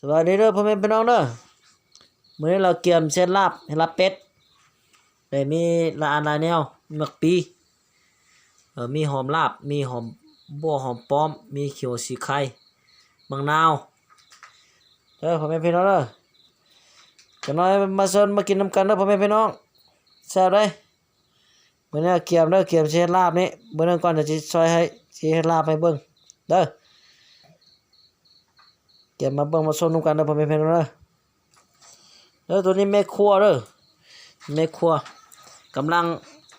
สวัสดีเด้อพ่อแม่พี่น้องเด้อมื้อนี้เราเกี่ยมเส้นลาบให้ลาบเป็ดได้มีหลายอันหลายแนวมีหมักปีมีหอมลาบมีหอมบัวหอมป้อมมีเขียวสีไข่มะนาวเด้อพ่อแม่พี่น้องเด้อจักหน่อยมาเชิญมากินน้ำกันเด้อพ่อแม่พี่น้องแซ่บเด้มื้อนี้เกี่ยมเด้อเกี่ยมเส้นลาบนี้มื้อนั้นก่อนจะซอยให้สิเฮ็ดลาบให้เบิ่งเด้อเกี่ยมมาเบิ่งมาชมนำกันเด้อพ่อแม่พี่น้องเด้อตัวนี้แม่ครัวเด้อแม่ครัวกำลัง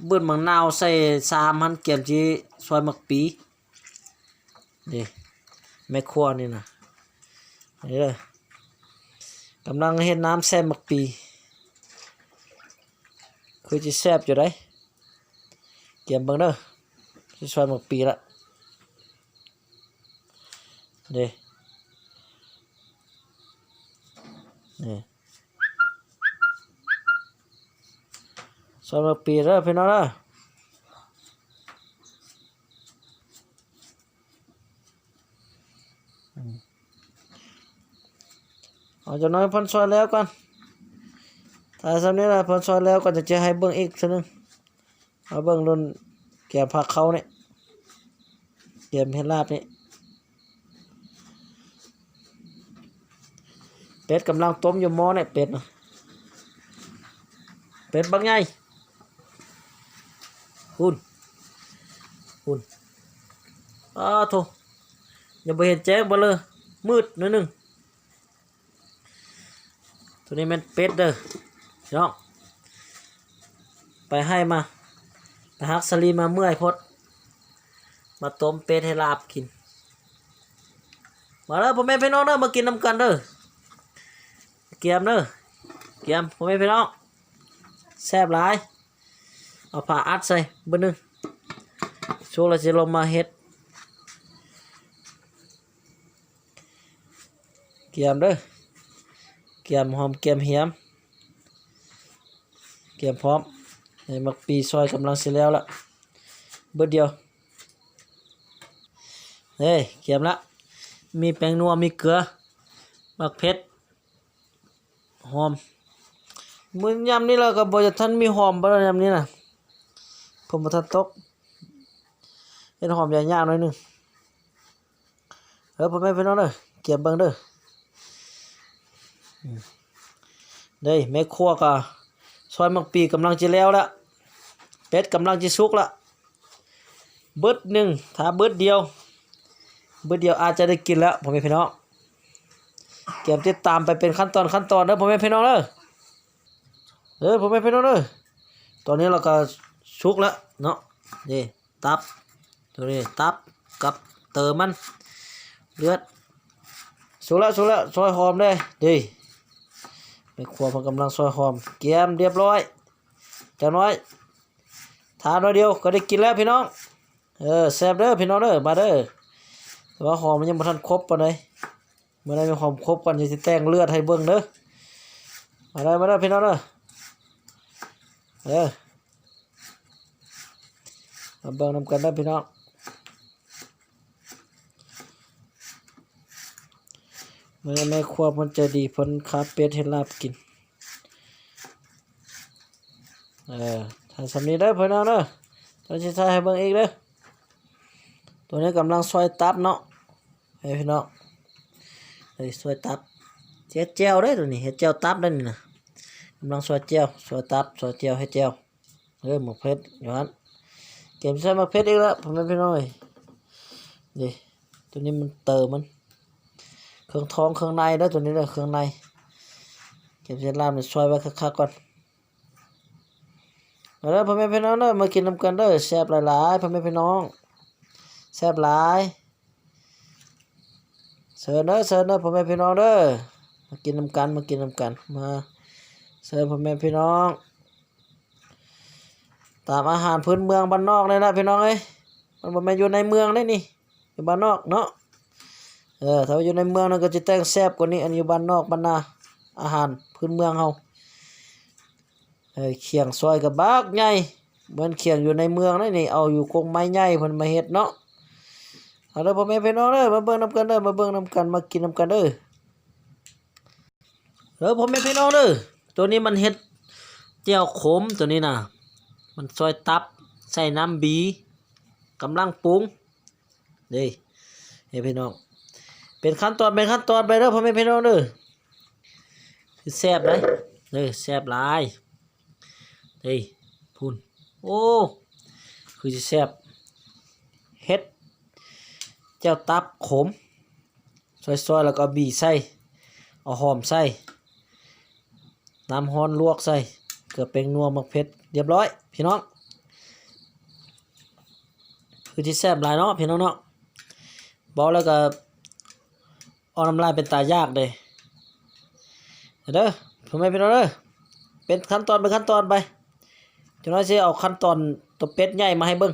เบิ้นมะนาวใส่3หั่นเกี่ยมสิซอยหมักปีนี่แม่ครัวนี่นะนี่เด้อกำลังเฮ็ดน้ำแซ่บหมักปีคือสิแซ่บอยู่ได้เกี่ยมเบิ่งเด้อสิซอยหมักปีละนี่นี่ซอยหมักปีเด้อพี่น้องเด้อเอาจักหน่อยเพิ่นซอยแล้วก่อนถ้าสำนี้ล่ะเพิ่นซอยแล้วก็จะให้เบิ่งอีกเทื่อนึงเอาเบิ่งรุ่นแกงผักเขานี่แกงเฮ็ดลาบนี่เป็ดกำลังต้มอยู่หม้อนี่เป็ดน่ะเป็ดบักใหญ่หุ่นโธ่อย่าไปเห็นแจ้งบ่เลยมืดนิดนึงตัวนี้มันเป็ดเด้อน้องไปให้มาไปฮักสลีมาเมื่อยพดมาต้มเป็ดให้ลาบกินมาเด้อพ่อแม่พี่น้องเด้อมากินน้ำกันเด้อเกียมเด้อเกียมพ่อแม่พี่น้องแซ่บหลายเอาผ้าอัดใส่เบิ่งนึงช่วงเราจะลงมาเฮ็ดเกียมเด้อเกียมหอมเกียมเหียมเกียมพร้อมในมักปีซอยกำลังสิแล้วละเบิดเดียวเฮ้ยเกียมละมีแป้งนัวมีเกลือมักเผ็ดหอมมื้อยามนี้เราก็บ่จะทันมีหอมบ่ยามนี้น่ะผมบ่ทันตกเฮ็ดหอมยากๆหน่อยนึงพ่อแม่พี่น้องเด้อเกียมเบิ่งเด้อได้แม่ครัวก็ซอยมักปีกำลังจะแล้วละเป็ดกำลังจะสุกละเบิดหนึ่งถ้าเบิดเดียวอาจจะได้กินแล้วพ่อแม่พี่น้องเก็บติดตามไปเป็นขั้นตอนเด้อพ่อแม่พี่น้องเด้อพ่อแม่พี่น้องเด้อตอนนี้เราก็สุกแล้วเนาะนี่ตับตัวนี้ตับกับเติมมันเลือดสุกแล้วซอยหอมได้ดีแม่ครัวมันกำลังซอยหอมเกียมเรียบร้อยจักหน่อยทานน้อยเดียวก็ได้กินแล้วพี่น้องแซ่บเด้อพี่น้องเด้อมาเด้อแต่ว่าหอมมันยังบ่ทันครบปานใดเมื่อใดมีหอมครบก่อนสิแต่งเลือดให้เบิ่งเด้อมาเด้อพี่น้องเด้อมาเบิ่งนำกันเด้อพี่น้องเมื่อแม่ครัวเพิ่นใจดีเพิ่นคาเป็ดให้ลาบกินถ้าสำนี้เด้อพี่น้องเด้อตอนสิถ่ายให้เบิ่งอีกเด้อตัวนี้กำลังซอยตับเนาะให้พี่น้องซอยตับเฮ็ดแจ่วเด้อตัวนี้เฮ็ดแจ่วตับเด้อนี่นะกำลังซอยแจ่วซอยตับซอยแจ่วให้แจ่วหมกเผ็ดอยู่หั่นเก็บใส่หมกเผ็ดอีกแล้วพ่อแม่พี่น้องนี่ตัวนี้มันเติมมันเครื่องท้องเครื่องในเด้อตัวนี้เด้อเครื่องในเก็บเส้นลาบนี่ซอยไว้คักๆก่อนมาเด้อพ่อแม่พี่น้องเด้อมากินนำกันเด้อแซ่บหลายๆพ่อแม่พี่น้องแซ่บหลายเชิญเด้อพ่อแม่พี่น้องเด้อมากินนำกันมาเชิญพ่อแม่พี่น้องตามอาหารพื้นเมืองบ้านนอกเลยนะพี่น้องเอ้ยมันบ่แม่นอยู่ในเมืองเลยนี่อยู่บ้านนอกเนาะถ้าอยู่ในเมืองนั่นก็จะแต่งแซ่บกว่านี้อันอยู่บ้านนอกบ้านนาอาหารพื้นเมืองเฮาเขียงซอยกับบักใหญ่เหมือนเขียงอยู่ในเมืองนี่เอาอยู่กงไม้ใหญ่เพิ่นมาเฮ็ดเนาะเอาเด้อพ่อแม่พี่น้องเด้อมาเบิ่งนำกันเด้อมากินนำกันเด้อ พ่อแม่พี่น้องเด้อตัวนี้มันเฮ็ดเจียวขมตัวนี้น่ะมันซอยตับใส่น้ำบีกำลังปรุงเด้เฮ้พี่น้องเป็นขั้นตอนไปเด้อพ่อแม่พี่น้องเด้อคือแซ่บเลยเด้อแซ่บหลายเด้พุ่นโอ้คือสิแซ่บเฮ็ดเจ้าตับขมซอยๆแล้วก็บีใส่เอาหอมใส่น้ำร้อนลวกใส่เกลือแป้งนัวมะเผ็ดเรียบร้อยพี่น้องคือที่แซ่บหลายเนาะพี่น้องเนาะบอกแล้วก็เอาน้ำลายเป็นตายากเลยเด้อพ่อแม่พี่น้องเด้อเป็นขั้นตอนไปจังน้อยสิเอาขั้นตอนตัวเป็ดใหญ่มาให้เบิ่ง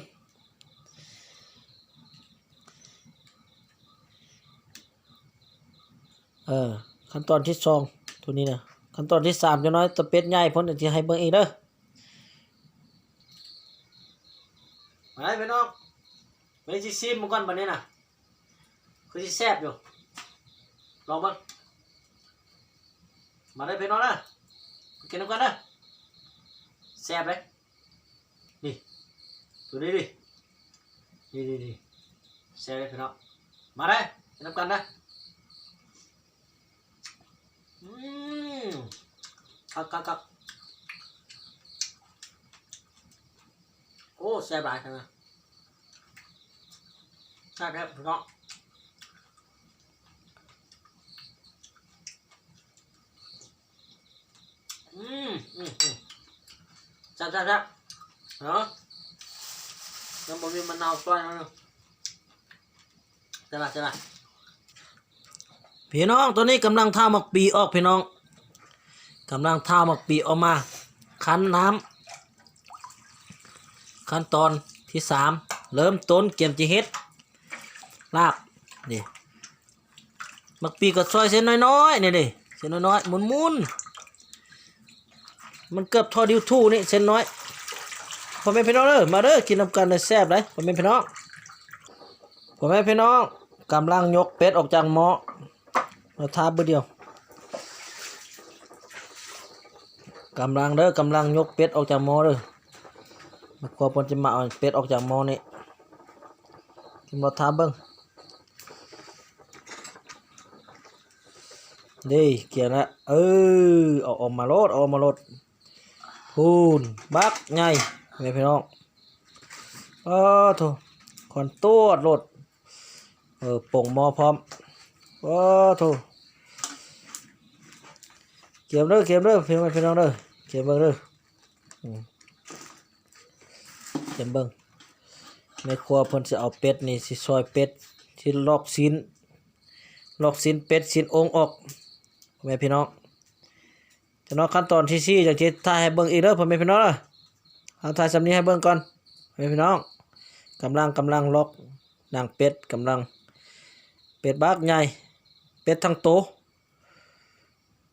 ขั้นตอนที่2ตัวนี้นะขั้นตอนที่3จังน้อยตัวเป็ดใหญ่เพิ่นสิให้เบิ่งอีกเด้อไปพี่น้องไปสิซิมมันก่อนบัดนี้น่ะคือสิแซ่บอยู่ลองเบิ่งมาได้พี่น้องนะกินน้ำกันนะแซ่บเลยนี่ตัวนี้ดินี่แซ่บเลยพี่น้องมาได้กินน้ำกันนะคักโอ้แซ่บหลายขนาดแซ่บครับพี่น้องจับเนาะน้ำมันมีมะนาวซอยมาเนาะใช่ป่ะพี่น้องตัวนี้กำลังท่าหมักปีออกพี่น้องกำลังท่าหมักปีออกมาคั้นน้ำขั้นตอนที่3เริ่มต้นเกี่ยมจีเฮ็ดลาบนี่หมักปีก็ซอยเส้นน้อยๆนี่ดิเส้นน้อยๆมุนมันเกือบทอดิวทูนี่เส้นน้อยพ่อแม่พี่น้องเด้อมาเด้อกินน้ำกันเลยแซ่บเลยพ่อแม่พี่น้องกำลังยกเป็ดออกจากหม้อเราทาเบอร์เดียวกำลังยกเป็ดออกจากหม้อเด้อมาขอปนจะมาเอาเป็ดออกจากหม้อนี่กินเราทาเบิ้งดีเกี่ยนะเอาออกมาโลดพูนบักไงพี่น้องโถคอนตัวโลดป่งหม้อพร้อมโถเก็บเด้อพี่น้องเด้อเก็บเบิ่งเด้อเก็บเบิ่งในครัวเพิ่นสิเอาเป็ดนี่สิซอยเป็ดสิลอกชิ้นเป็ดชิ้นองค์ออกแม่พี่น้องจะนอกขั้นตอนที่4จังสิถ่ายให้เบิ่งอีกเด้อพ่อแม่พี่น้องเด้อเอาถ่ายสำนี้ให้เบิ่งก่อนแม่พี่น้องกำลังลอกนางเป็ดกำลังเป็ดบักใหญ่เป็ดทั้งโต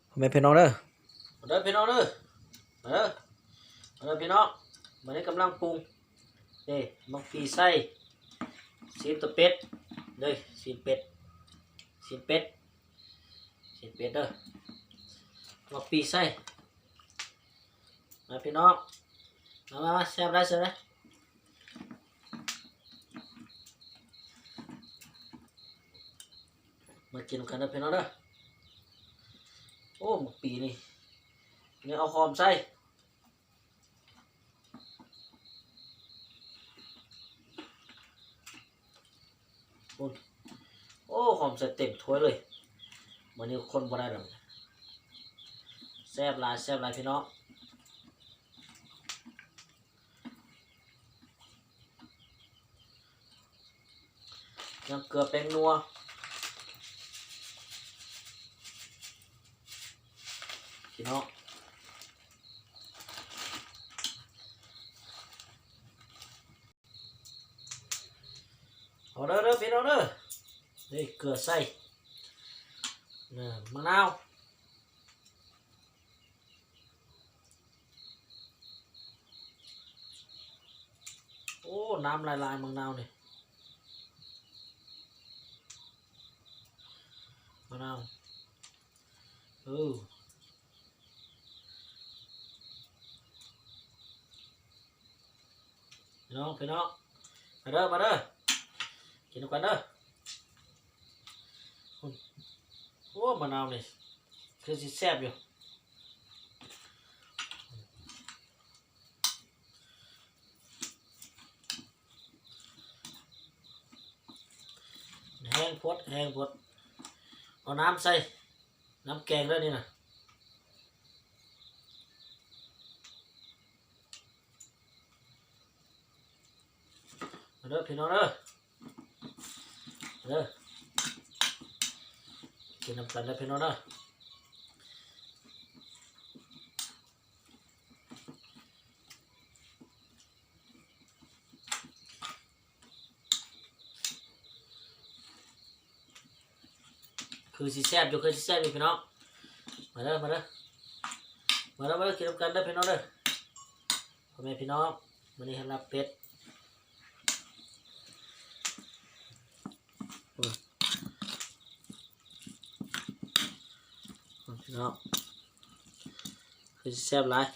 พ่อแม่พี่น้องเด้อพี่น้องเด้อพี่น้องวันนี้กำลังปรุงมักปีไส้ซีนตัวเป็ดเลยซีนเป็ดเด้อมักปีไส้มาพี่น้องมาแซ่บได้มากินกันนะพี่น้องเด้อโอ้หมกปีนี่เอาหอมใส่โอ้หอมใส่เต็มถ้วยเลยวันนี้คนบ่ได้หรอกแซ่บหลายพี่น้องยังเกลือแป้งนัวพี่น้องเอาเด้อพี่น้องเด้อนี่เกลือใส่มะนาวโอ้น้ำลายมะนาวนี่มะนาว น้องมาเด้อกินกันเด้อโอ้มะนาวนี่คือสิแซ่บอยู่แห้งพดเอาน้ำใส่น้ำแกงด้วยนี่นะมาเด้อพี่น้องเด้อกินน้ำกันเด้อพี่น้องเด้อคือสิแซ่บอยู่พี่น้องมาเด้อกินน้ำกันเด้อพี่น้องเด้อพ่อแม่พี่น้องวันนี้ให้รับเป็ดพี่น้องคือสิแซ่บหลาย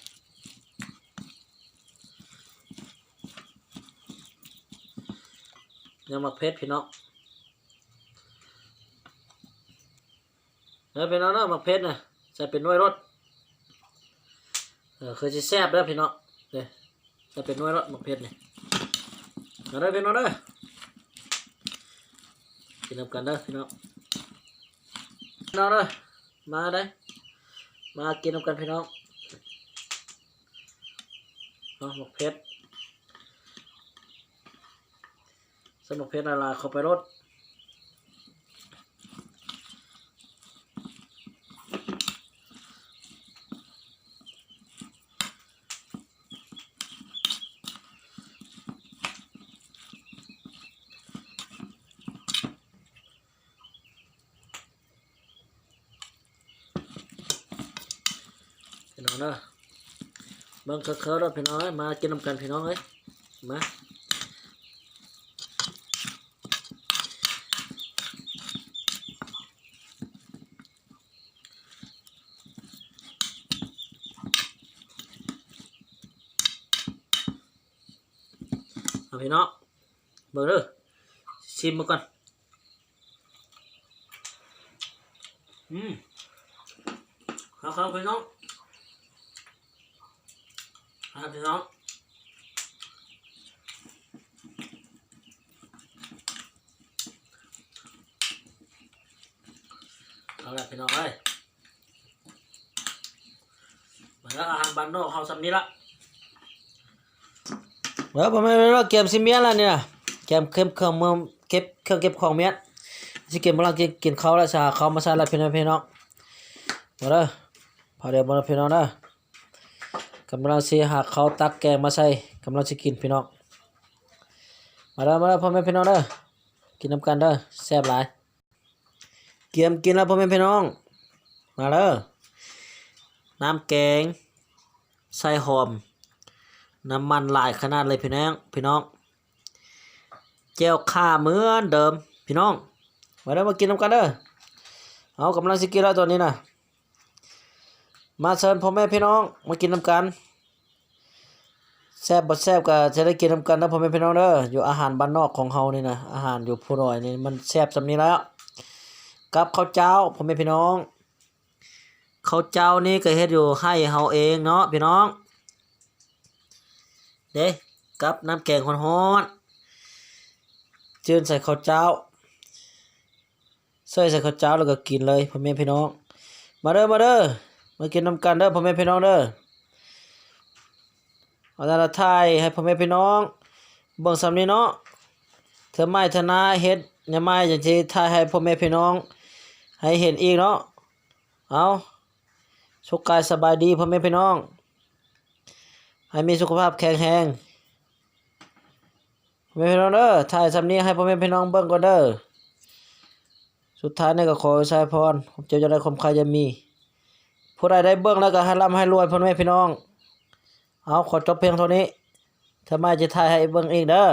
ยังมักเผ็ดพี่น้องพี่น้องเนาะมักเผ็ดนะใส่เป็นหน่วยรสคือสิแซ่บเด้อพี่น้องเนี่ยใส่เป็นหน่วยรสมักเผ็ดนี่มาเด้อพี่น้องเด้อกินน้ำกันเด้อพี่น้องเด้อมาได้มากินน้ำกันพี่น้องหมกเผ็ดสนุกเผ็ดละลายเข้าไปรสพี่น้องเด้อเบิ่งเคอะๆแล้วพี่น้องมากินน้ำกันพี่น้องเอ้ยมาพี่น้องเบิ่งเด้อชิมมาก่อนครับพี่น้องพี่น้องเอาละพี่น้องเอ้ยมาแล้วอาหารบ้านนอกเขาสำนี้ละแล้วผมไม่รู้ว่าเกมซิเมียนแล้วเนี่ยเกมเครื่องมือเก็บเครื่องเก็บของเมียนที่เกมกำลังกินข้าวแล้วชาข้าวมาใส่แล้วพี่น้องมาเด้อพอเดี๋ยวมาพี่น้องเด้อกำลังสิหาข้าวตักแกงมาใส่กำลังสิกินพี่น้องมาเด้อพ่อแม่พี่น้องเด้อกินน้ำกันเด้อแซ่บหลายเกมกินแล้วพ่อแม่พี่น้องมาเด้อน้ำแกงใส่หอมน้ำมันหลายขนาดเลยพี่น้องเจียวข่าเหมือนเดิมพี่น้องมาเด้อมากินน้ำกันเด้อเอากำลังสิกินแล้วตอนนี้นะมาเชิญพ่อแม่พี่น้องมากินน้ำกันแซ่บบ่แซ่บก็จะได้กินน้ำกันนะพ่อแม่พี่น้องเด้ออยู่อาหารบ้านนอกของเฮานี่นะอาหารอยู่ผู้น้อยนี่มันแซ่บสำนี้แล้วกับข้าวเจ้าพ่อแม่พี่น้องข้าวเจ้านี่ก็เฮ็ดอยู่ให้เฮาเองเนาะพี่น้องเด้กับน้ำแกงร้อนๆจืนใส่ข้าวเจ้าใส่ข้าวเจ้าแล้วก็กินเลยพ่อแม่พี่น้องมาเด้อมากินน้ำกันเด้อพ่อแม่พี่น้องเด้อเอาแต่ละท้ายให้พ่อแม่พี่น้องเบิ่งสำนี้เนาะเธอไม้เธอนาเฮ็ดอย่าไม้จังซี่ท้ายให้พ่อแม่พี่น้องให้เห็นอีกเนาะเอาสุขกายสบายดีพ่อแม่พี่น้องให้มีสุขภาพแข็งแรงพ่อแม่พี่น้องเด้อท้ายสำนี้ให้พ่อแม่พี่น้องเบิ่งก่อนเด้อสุดท้ายนี่ก็ขออวยพรผมจะได้ความใครจะมีผู้ใดได้เบิ่งแล้วก็ให้ร่ำให้รวยพ่อแม่พี่น้องเอาขอจบเพียงเท่านี้ถ้าไม่จะถ่ายให้เบิ่งอีกเด้อ